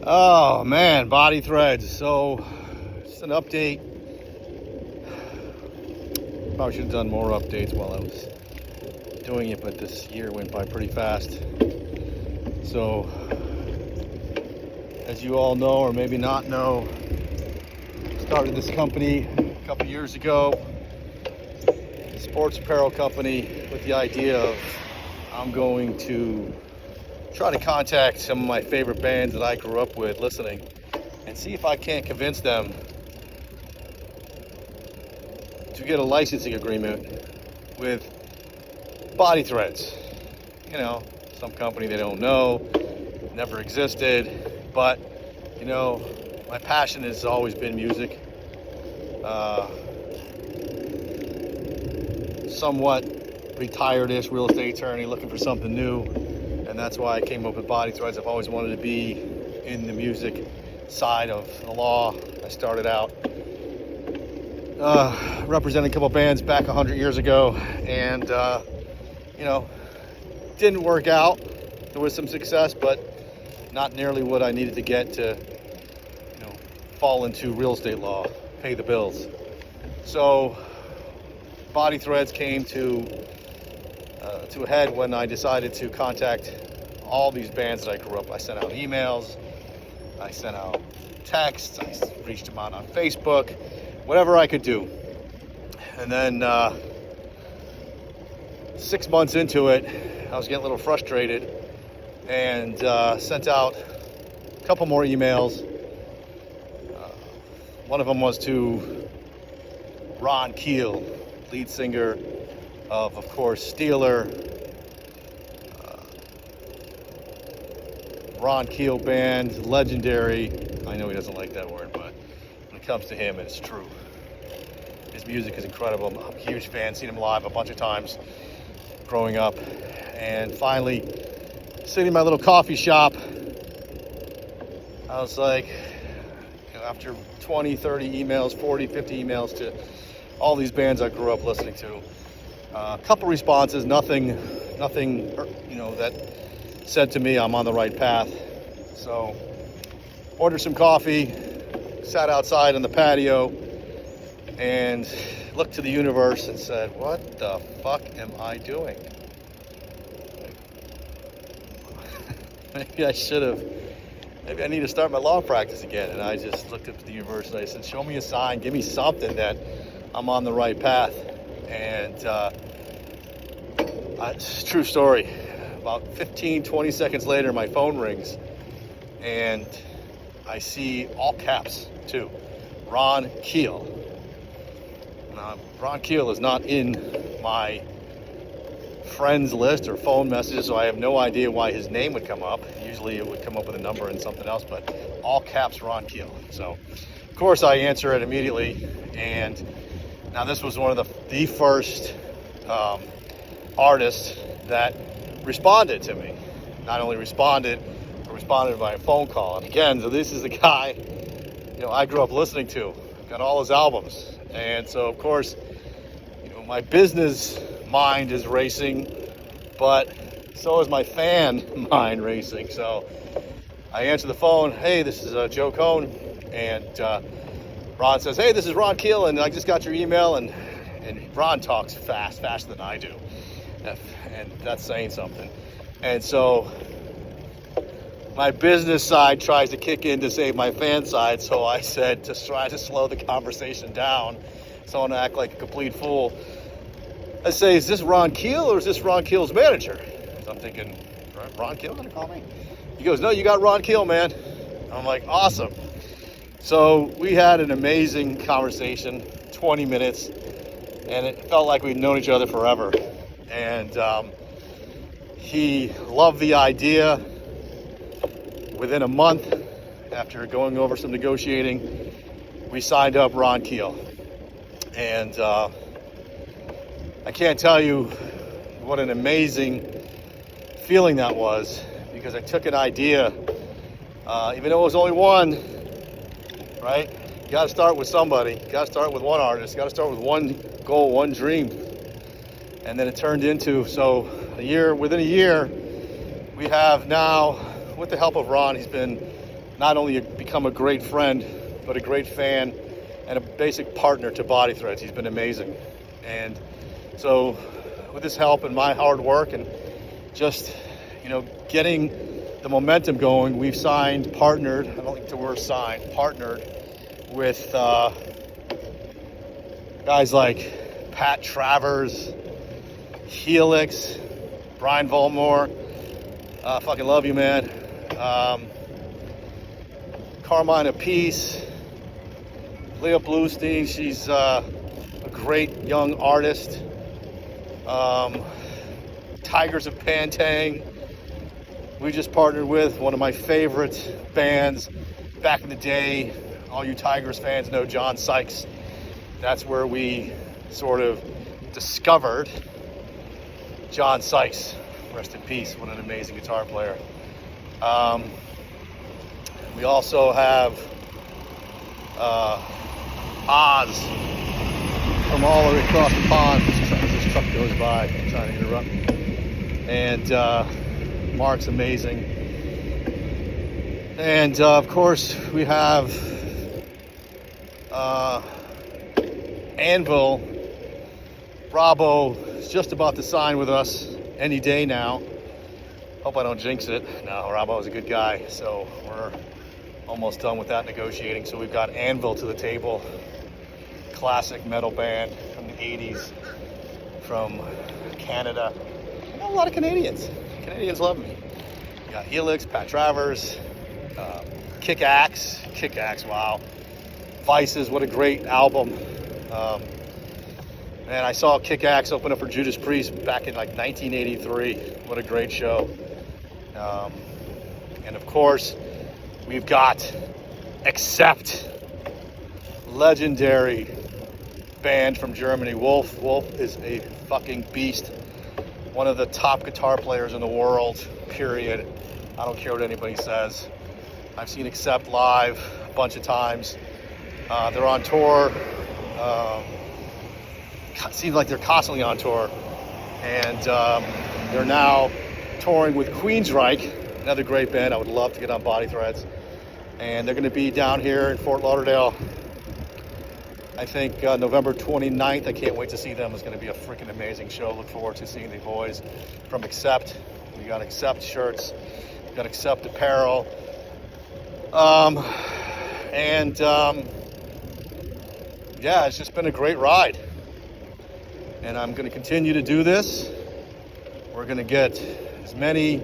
Oh man, BodyThredz. So, just an update. Probably should have done more updates while I was doing it, but this year went by pretty fast. So, as you all know, or maybe not know, started this company a couple years ago, a sports apparel company, with the idea of I'm going to try to contact some of my favorite bands that I grew up with listening and see if I can't convince them to get a licensing agreement with BodyThredz. You know, some company they don't know, never existed, but you know, my passion has always been music. Somewhat retired-ish real estate attorney looking for something new, and that's why I came up with BodyThredz. I've always wanted to be in the music side of the law. I started out representing a couple bands back 100 years ago, and you know, didn't work out. There was some success, but not nearly what I needed to get to, you know, fall into real estate law, pay the bills. So BodyThredz came to a head when I decided to contact all these bands that I grew up. I sent out emails, I sent out texts, I reached them out on Facebook, whatever I could do. And then 6 months into it, I was getting a little frustrated and sent out a couple more emails. One of them was to Ron Keel, lead singer of course, Steeler. Ron Keel band, legendary. I know he doesn't like that word, but when it comes to him, it's true. His music is incredible. I'm a huge fan, seen him live a bunch of times growing up. And finally, sitting in my little coffee shop, I was like, you know, after 20, 30 emails, 40, 50 emails to all these bands I grew up listening to, a couple responses, nothing, you know, that said to me I'm on the right path. So, ordered some coffee, sat outside on the patio, and looked to the universe and said, what the fuck am I doing? Maybe I should have, maybe I need to start my law practice again. And I just looked up to the universe and I said, show me a sign, give me something that I'm on the right path. And it's a true story. About 15, 20 seconds later, my phone rings and I see all caps too, Ron Keel. Now, Ron Keel is not in my friends list or phone messages, so I have no idea why his name would come up. Usually it would come up with a number and something else, but all caps Ron Keel. So, of course, I answer it immediately. And now this was one of the first artists that responded to me. Not only responded, but responded by a phone call. And again, so this is the guy, you know, I grew up listening to. Got all his albums. And so, of course, you know, my business mind is racing, but so is my fan mind racing. So I answer the phone. Hey, this is Joe Cohn. And Ron says, hey, this is Ron Keel, and I just got your email. And Ron talks faster than I do. And that's saying something. And so my business side tries to kick in to save my fan side. So I said, to try to slow the conversation down, so I don't act like a complete fool, I say, is this Ron Keel or is this Ron Keel's manager? So I'm thinking, Ron Keel gonna call me? He goes, no, you got Ron Keel, man. I'm like, awesome. So we had an amazing conversation, 20 minutes, and it felt like we'd known each other forever. And he loved the idea. Within a month, after going over some negotiating, we signed up Ron Keel. And I can't tell you what an amazing feeling that was, because I took an idea, even though it was only one, right? You got to start with somebody. You got to start with one artist. You got to start with one goal, one dream. And then it turned into, so within a year, we have now, with the help of Ron, he's been not only become a great friend, but a great fan and a basic partner to BodyThredz. He's been amazing. And so with his help and my hard work and just, getting the momentum going, we've partnered, I don't think the word signed, partnered with guys like Pat Travers, Helix, Brian Volmore, fucking love you, man. Carmine Apiece, Leah Bluestein, she's a great young artist. Tigers of Pantang, we just partnered with one of my favorite bands back in the day. All you Tigers fans know John Sykes. That's where we sort of discovered John Sykes. Rest in peace, what an amazing guitar player. We also have Oz from all the way across the pond. This truck goes by, I'm trying to interrupt. And Mark's amazing. And of course, we have Anvil. Bravo is just about to sign with us any day now. Hope I don't jinx it. No, Bravo is a good guy, so we're almost done with that negotiating. So we've got Anvil to the table, classic metal band from the 80s from Canada. I know a lot of Canadians. Canadians love me. We got Helix, Pat Travers, Kick Axe, wow. Vices, what a great album. And I saw Kick Axe open up for Judas Priest back in like 1983. What a great show. And of course, we've got Accept, legendary band from Germany. Wolf is a fucking beast. One of the top guitar players in the world, period. I don't care what anybody says. I've seen Accept live a bunch of times. They're on tour. It seems like they're constantly on tour. And they're now touring with Queensryche, another great band. I would love to get on BodyThredz. And they're going to be down here in Fort Lauderdale, I think November 29th. I can't wait to see them. It's going to be a freaking amazing show. Look forward to seeing the boys from Accept. We got Accept shirts. We got Accept apparel. Yeah, it's just been a great ride. And I'm going to continue to do this. We're going to get as many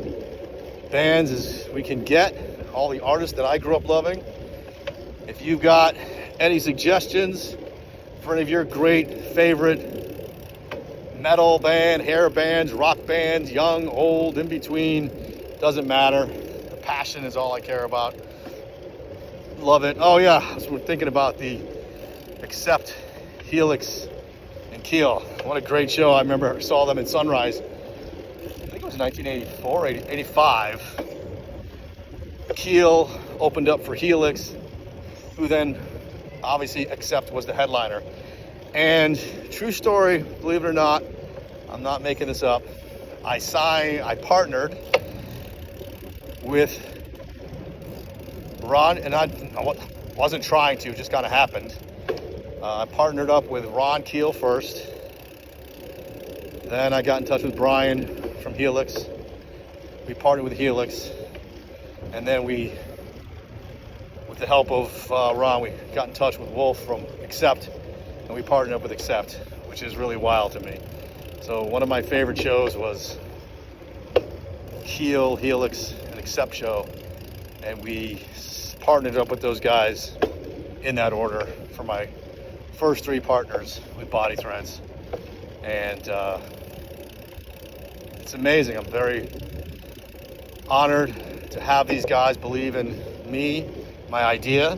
bands as we can get, all the artists that I grew up loving. If you've got any suggestions for any of your great favorite metal band, hair bands, rock bands, young, old, in between, doesn't matter. The passion is all I care about. Love it. Oh yeah, so we're thinking about the Accept, Helix, and Keel. What a great show. I remember I saw them in Sunrise. I think it was 1984, 85. Keel opened up for Helix, who then obviously Accept was the headliner. And true story, believe it or not, I'm not making this up. I partnered with Ron, and I wasn't trying to, it just kind of happened. I partnered up with Ron Keel first. Then I got in touch with Brian from Helix. We partnered with Helix. And then with the help of Ron, we got in touch with Wolf from Accept. And we partnered up with Accept, which is really wild to me. So one of my favorite shows was Keel, Helix, and Accept show. And we partnered up with those guys in that order for my first 3 partners with BodyThredz. And it's amazing. I'm very honored to have these guys believe in me, my idea,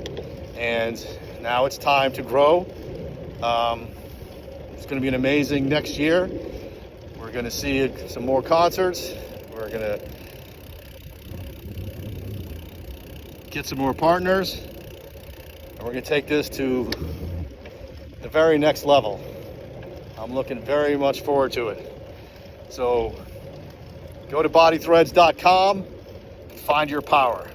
and now it's time to grow. It's going to be an amazing next year. We're going to see some more concerts. We're going to get some more partners, and we're going to take this to the very next level. I'm looking very much forward to it. So go to bodythredz.com and find your power.